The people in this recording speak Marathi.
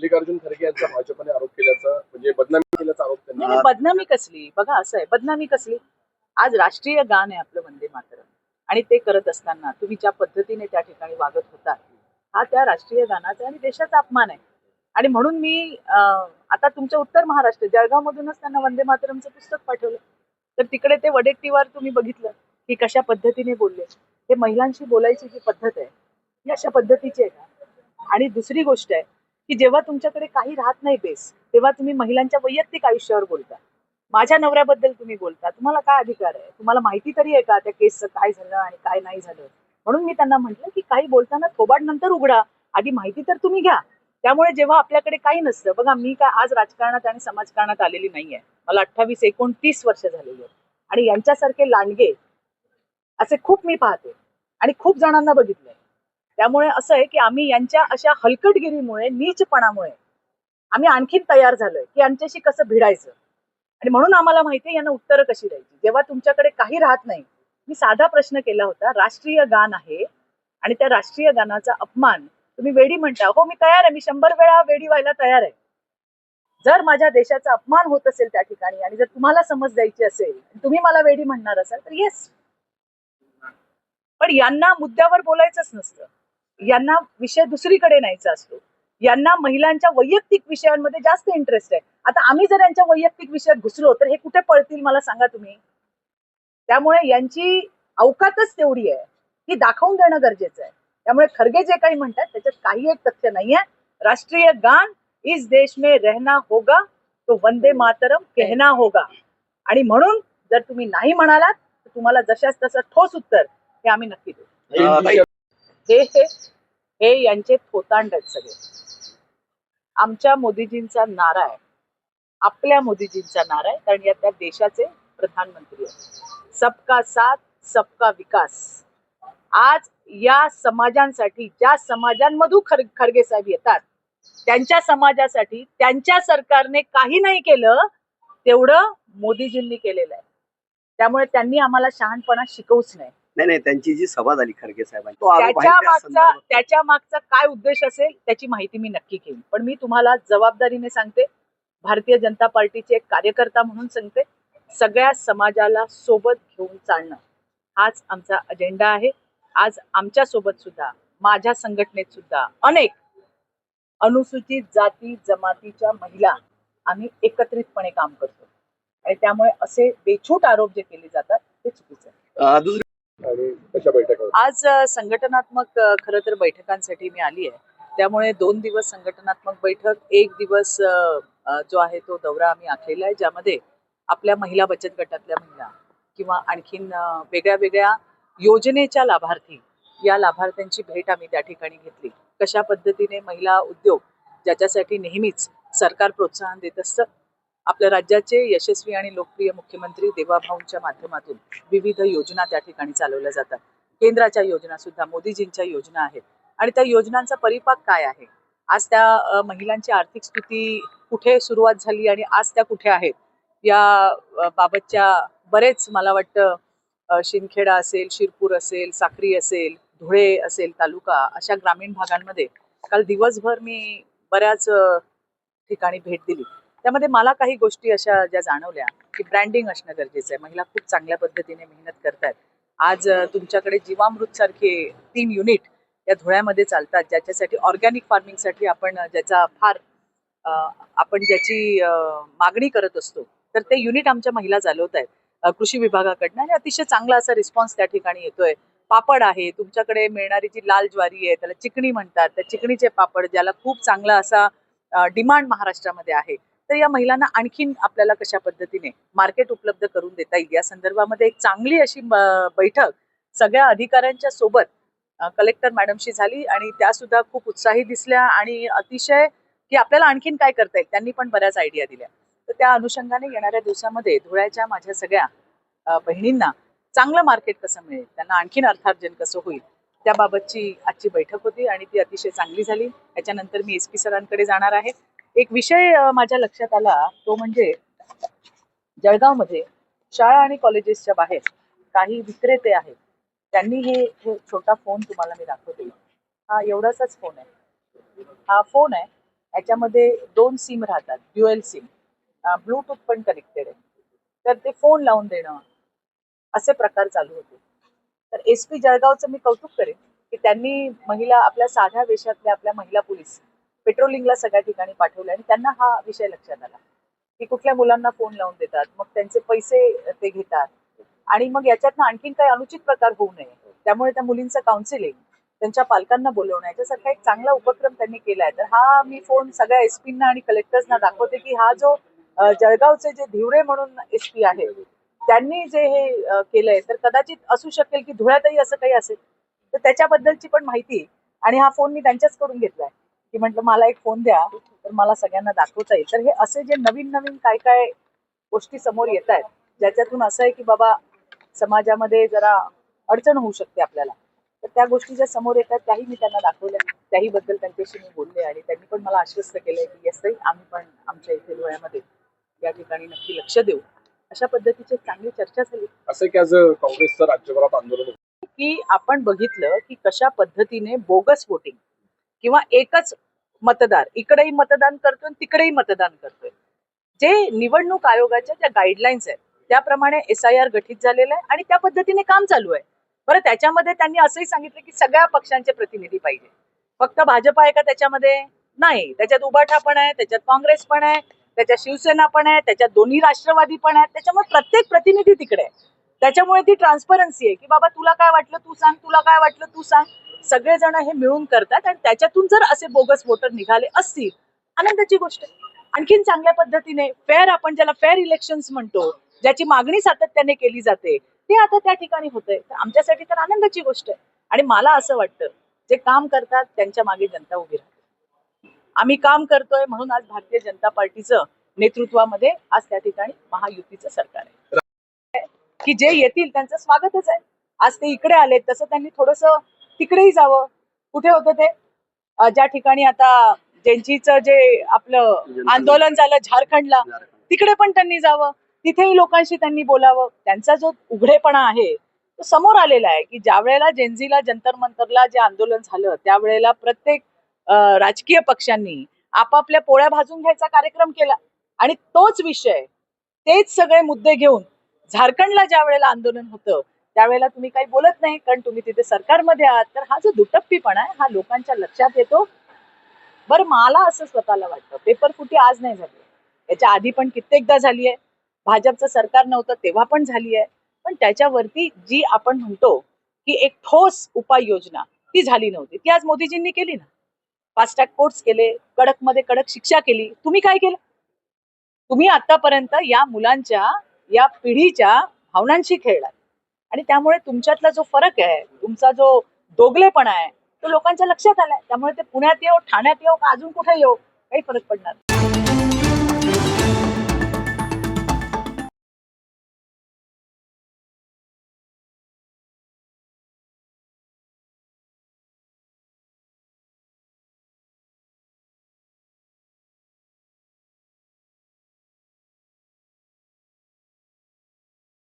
मल्लिकार्जुन खरगे यांचा भाजपने आरोप केल्याचा म्हणजे बदनामी केल्याचा आरोप त्यांनी नाही, बदनामी कसली? बघा असं आहे, बदनामी कसली? आज राष्ट्रीय गान आहे आपलं वंदे मातरम, आणि ते करत असताना तुम्ही ज्या पद्धतीने त्या ठिकाणी वागत होता, हा त्या राष्ट्रीय गानाचा आणि देशाचा अपमान आहे. आणि म्हणून मी आता तुमच्या उत्तर महाराष्ट्र जळगाव मधूनच त्यांना वंदे मातरमचं पुस्तक पाठवलं. तर तिकडे ते वडेट्टीवार तुम्ही बघितलं की कशा पद्धतीने बोलले. हे महिलांशी बोलायची जी पद्धत आहे ही अशा पद्धतीची आहे का? आणि दुसरी गोष्ट आहे की जेव्हा तुमच्याकडे काही राहत नाही बेस, तेव्हा तुम्ही महिलांच्या वैयक्तिक आयुष्यावर बोलता. माझ्या नवऱ्याबद्दल तुम्ही बोलता, तुम्हाला काय अधिकार आहे? तुम्हाला माहिती तरी आहे का त्या केसचं काय झालं आणि काय नाही झालं? म्हणून मी त्यांना म्हटलं की काही बोलताना थोबाड नंतर उघडा, आधी माहिती तर तुम्ही घ्या. त्यामुळे जेव्हा आपल्याकडे काही नसतं, बघा मी काय आज राजकारणात आणि समाजकारणात आलेली नाहीये. मला 28-29 वर्ष झालेली आहेत आणि यांच्यासारखे लांडगे असे खूप मी पाहते आणि खूप जणांना बघितलंय. त्यामुळे असं आहे की आम्ही यांच्या अशा हलकटगिरीमुळे, नीचपणामुळे आम्ही आणखीन तयार झालोय की यांच्याशी कसं भिडायचं. आणि म्हणून आम्हाला माहितीये यांना उत्तरं कशी द्यायची जेव्हा तुमच्याकडे काही राहत नाही. मी साधा प्रश्न केला होता, राष्ट्रीय गान आहे आणि त्या राष्ट्रीय गानाचा अपमान तुम्ही वेडी म्हणता. हो, मी तयार आहे, मी 100 वेळा वेडी व्हायला तयार आहे. जर माझ्या देशाचा अपमान होत असेल त्या ठिकाणी आणि जर तुम्हाला समज द्यायची असेल, तुम्ही मला वेडी म्हणणार असाल तर येस. पण यांना मुद्द्यावर बोलायचंच नसतं, यांना विषय दुसरीकडे न्यायचा असतो. यांना महिलांच्या वैयक्तिक विषयांमध्ये जास्त इंटरेस्ट आहे. आता आम्ही जर यांच्या वैयक्तिक विषयात घुसलो तर हे कुठे पळतील मला सांगा तुम्ही. त्यामुळे यांची अवकातच तेवढी आहे की दाखवून देणं गरजेचं आहे. त्यामुळे खरगे जे काही म्हणतात त्याच्यात काही एक तथ्य नाहीये. राष्ट्रीय गान इस देश में रहना होगा तो वंदे मातरम कहना होगा. आणि म्हणून जर तुम्ही नाही म्हणालात तर तुम्हाला जशाच तसं ठोस उत्तर हे आम्ही नक्की देऊ. हे हे हे यांचे थोतांड आहेत सगळे. आमच्या मोदीजींचा नारा आहे, आपल्या मोदीजींचा नारा आहे, कारण या त्या देशाचे प्रधानमंत्री आहेत. सबका साथ सबका विकास. आज या समाजांसाठी, ज्या समाजांमधून खरगे साहेब येतात, त्यांच्या समाजासाठी त्यांच्या सरकारने काही नाही केलं तेवढं मोदीजींनी केलेलं आहे. त्यामुळे त्यांनी आम्हाला शहाणपणा शिकवूच नाही. नाही, त्यांची जी सभा झाली खरगे साहेबांची, त्याच्या मागचा काय उद्देश असेल त्याची माहिती मी नक्की घेईन. पण मी तुम्हाला जबाबदारीने सांगते, भारतीय जनता पार्टीचे एक कार्यकर्ता म्हणून सांगते, सगळ्या समाजाला सोबत घेऊन चालणं हाच आमचा अजेंडा आहे. आज आमच्या सोबत सुद्धा, माझ्या संघटनेत सुद्धा अनेक अनुसूचित जाती जमातीच्या महिला आम्ही एकत्रितपणे काम करतो आणि त्यामुळे असे बेछूट आरोप जे केले जातात ते चुकीचे आहे. आज संघटनात्मक खरं तर बैठकांसाठी मी आली आहे. त्यामुळे 2 दिवस संघटनात्मक बैठक, 1 दिवस जो आहे तो दौरा आम्ही आखलेला आहे, ज्यामध्ये आपल्या महिला बचत गटातल्या महिला किंवा आणखीन वेगळ्या वेगळ्या योजनेच्या लाभार्थी, या लाभार्थ्यांची भेट आम्ही त्या ठिकाणी घेतली. कशा पद्धतीने महिला उद्योग, ज्याच्यासाठी नेहमीच सरकार प्रोत्साहन देत असतं, आपल्या राज्याचे यशस्वी आणि लोकप्रिय मुख्यमंत्री देवाभाऊंच्या माध्यमातून विविध योजना त्या ठिकाणी चालवल्या जातात. केंद्राच्या योजना सुद्धा, मोदीजींच्या योजना आहेत आणि त्या योजनांचा परिपाक काय आहे, आज त्या महिलांची आर्थिक स्थिती कुठे सुरुवात झाली आणि आज त्या कुठे आहेत, या बाबतच्या बरेच मला वाटतं शिंदखेडा असेल, शिरपूर असेल, साक्री असेल, धुळे असेल तालुका, अशा ग्रामीण भागांमध्ये काल दिवसभर मी बऱ्याच ठिकाणी भेट दिली. त्यामध्ये मला काही गोष्टी अशा ज्या जाणवल्या की ब्रँडिंग असणं गरजेचं आहे. महिला खूप चांगल्या पद्धतीने मेहनत करतात. आज तुमच्याकडे जीवामृत सारखे 3 युनिट या धुळ्यामध्ये चालतात, ज्याच्यासाठी ऑर्गॅनिक फार्मिंगसाठी आपण ज्याची मागणी करत असतो, तर ते युनिट आमच्या महिला चालवत आहेत कृषी विभागाकडनं आणि अतिशय चांगला असा रिस्पॉन्स त्या ठिकाणी येतोय. पापड आहे, तुमच्याकडे मिळणारी जी लाल ज्वारी आहे त्याला चिकणी म्हणतात, त्या चिकणीचे पापड ज्याला खूप चांगला असा डिमांड महाराष्ट्रामध्ये आहे. तर या महिलांना आणखीन आपल्याला कशा पद्धतीने मार्केट उपलब्ध करून देता येईल या संदर्भामध्ये एक चांगली अशी बैठक सगळ्या अधिकाऱ्यांच्या सोबत कलेक्टर मॅडमशी झाली आणि त्या सुद्धा खूप उत्साही दिसल्या आणि अतिशय की आपल्याला आणखीन काय करता येईल त्यांनी पण बऱ्याच आयडिया दिल्या. तर त्या अनुषंगाने येणाऱ्या दिवसामध्ये धुळ्याच्या माझ्या सगळ्या बहिणींना चांगलं मार्केट कसं मिळेल, त्यांना आणखीन अर्थार्जन कसं होईल, त्याबाबतची आजची बैठक होती आणि ती अतिशय चांगली झाली. त्याच्यानंतर मी SP सरांकडे जाणार आहे. एक विषय माझ्या लक्षात आला, तो म्हणजे जळगावमध्ये शाळा आणि कॉलेजेसच्या बाहेर काही विक्रेते आहेत, त्यांनी हे छोटा फोन तुम्हाला मी दाखवते. हा एवढासाच फोन आहे, हा फोन आहे याच्यामध्ये 2 सिम राहतात, ड्युएल सिम, ब्लूटूथ पण कनेक्टेड आहे. तर ते फोन लावून देणं असे प्रकार चालू होते. तर SP जळगावचं मी कौतुक करेन की त्यांनी महिला आपल्या साध्या वेशातल्या आपल्या महिला पोलीस पेट्रोलिंगला सगळ्या ठिकाणी पाठवले आणि त्यांना हा विषय लक्षात आला की कुठल्या मुलांना फोन लावून देतात, मग त्यांचे पैसे ते घेतात आणि मग याच्यातनं आणखीन काही अनुचित प्रकार होऊ नये त्यामुळे त्या मुलींचं काउन्सिलिंग, त्यांच्या पालकांना बोलवणं याच्यासारखा एक चांगला उपक्रम त्यांनी केलाय. तर हा मी फोन सगळ्या एसपींना आणि कलेक्टर्सना दाखवते की हा जो जळगावचे जे धिवरे म्हणून SP आहे त्यांनी जे हे केलंय तर कदाचित असू शकेल की धुळ्यातही असं काही असेल तर त्याच्याबद्दलची पण माहिती. आणि हा फोन मी त्यांच्याचकडून घेतलाय की म्हटलं मला एक फोन द्या तर मला सगळ्यांना दाखवता येईल. तर हे असे जे नवीन नवीन काय काय गोष्टी समोर येत आहेत ज्याच्यातून असं आहे की बाबा समाजामध्ये जरा अडचण होऊ शकते आपल्याला, तर त्या गोष्टी ज्या समोर येतात त्याही मी त्यांना दाखवल्या, त्याही बद्दल त्यांच्याशी मी बोलले आणि त्यांनी पण मला आश्वस्त केलंय की येस ताई आम्ही पण आमच्या इथे धुळ्यामध्ये या ठिकाणी नक्की लक्ष देऊ. अशा पद्धतीची चांगली चर्चा झाली. असं की आज काँग्रेसचं राज्यभरात आंदोलन होतं. की आपण बघितलं की कशा पद्धतीने बोगस वोटिंग किंवा एकच मतदार इकडेही मतदान करतोय तिकडेही मतदान करतोय. जे निवडणूक आयोगाच्या ज्या गाईडलाईन्स आहेत त्याप्रमाणे SIR गठीत झालेलं आहे आणि त्या पद्धतीने काम चालू आहे. बरं त्याच्यामध्ये त्यांनी असंही सांगितलं की सगळ्या पक्षांचे प्रतिनिधी पाहिजे, फक्त भाजप आहे का त्याच्यामध्ये? नाही, त्याच्यात उभाठा पण आहे, त्याच्यात काँग्रेस पण आहे, त्याच्यात शिवसेना पण आहे, त्याच्यात दोन्ही राष्ट्रवादी पण आहेत. त्याच्यामुळे प्रत्येक प्रतिनिधी तिकडे आहे. त्याच्यामुळे ती ट्रान्सपरन्सी आहे की बाबा तुला काय वाटलं तू सांग, तुला काय वाटलं तू सांग. सगळेजण हे मिळून करतात आणि त्याच्यातून जर असे बोगस वोटर निघाले असतील आनंदाची गोष्ट आहे. आणखीन चांगल्या पद्धतीने फेअर, आपण ज्याला फेअर इलेक्शन्स म्हणतो, ज्याची मागणी सातत्याने केली जाते ते आता त्या ठिकाणी होतंय. तर आमच्यासाठी तर आनंदाची गोष्ट आहे. आणि मला असं वाटतं जे काम करतात त्यांच्या मागे जनता उभी राहते. आम्ही काम करतोय म्हणून आज भारतीय जनता पार्टीचं नेतृत्वामध्ये आज त्या ठिकाणी महायुतीचं सरकार आहे की जे येतील त्यांचं स्वागतच आहे. आज ते इकडे आले तसं त्यांनी थोडस तिकडेही जावं. कुठे होतं ते ज्या ठिकाणी आता जयंतीचं जे आपलं आंदोलन झालं झारखंडला, तिकडे पण त्यांनी जावं, तिथेही लोकांशी त्यांनी बोलावं. त्यांचा जो उघडेपणा आहे तो समोर आलेला आहे की ज्या वेळेला जेनझीला जंतर मंतरला जे आंदोलन झालं त्यावेळेला प्रत्येक राजकीय पक्षांनी आपापल्या पोळ्या भाजून घ्यायचा कार्यक्रम केला आणि तोच विषय, तेच सगळे मुद्दे घेऊन झारखंडला ज्या वेळेला आंदोलन होतं त्यावेळेला तुम्ही काही बोलत नाही कारण तुम्ही तिथे सरकारमध्ये आहात. तर हा जो दुटप्पीपणा आहे हा लोकांच्या लक्षात येतो. बरं मला असं स्वतःला वाटतं पेपरफुटी आज नाही झाली, याच्या आधी पण कित्येकदा झाली आहे. भाजपचं सरकार नव्हतं तेव्हा पण झाली आहे. पण त्याच्यावरती जी आपण म्हणतो की एक ठोस उपाययोजना ती झाली नव्हती, ती आज मोदीजींनी केली ना. फास्ट ट्रॅक कोर्ट्स केले, कडक मध्ये कडक शिक्षा केली. तुम्ही काय केलं? तुम्ही आतापर्यंत या मुलांच्या या पिढीच्या भावनांशी खेळलात आणि त्यामुळे तुमच्यातला जो फरक आहे, तुमचा जो दोगलेपणा आहे तो लोकांच्या लक्षात आलाय. त्यामुळे ते पुण्यात येऊ, ठाण्यात येऊ का अजून कुठे येऊ काही फरक पडणार नाही.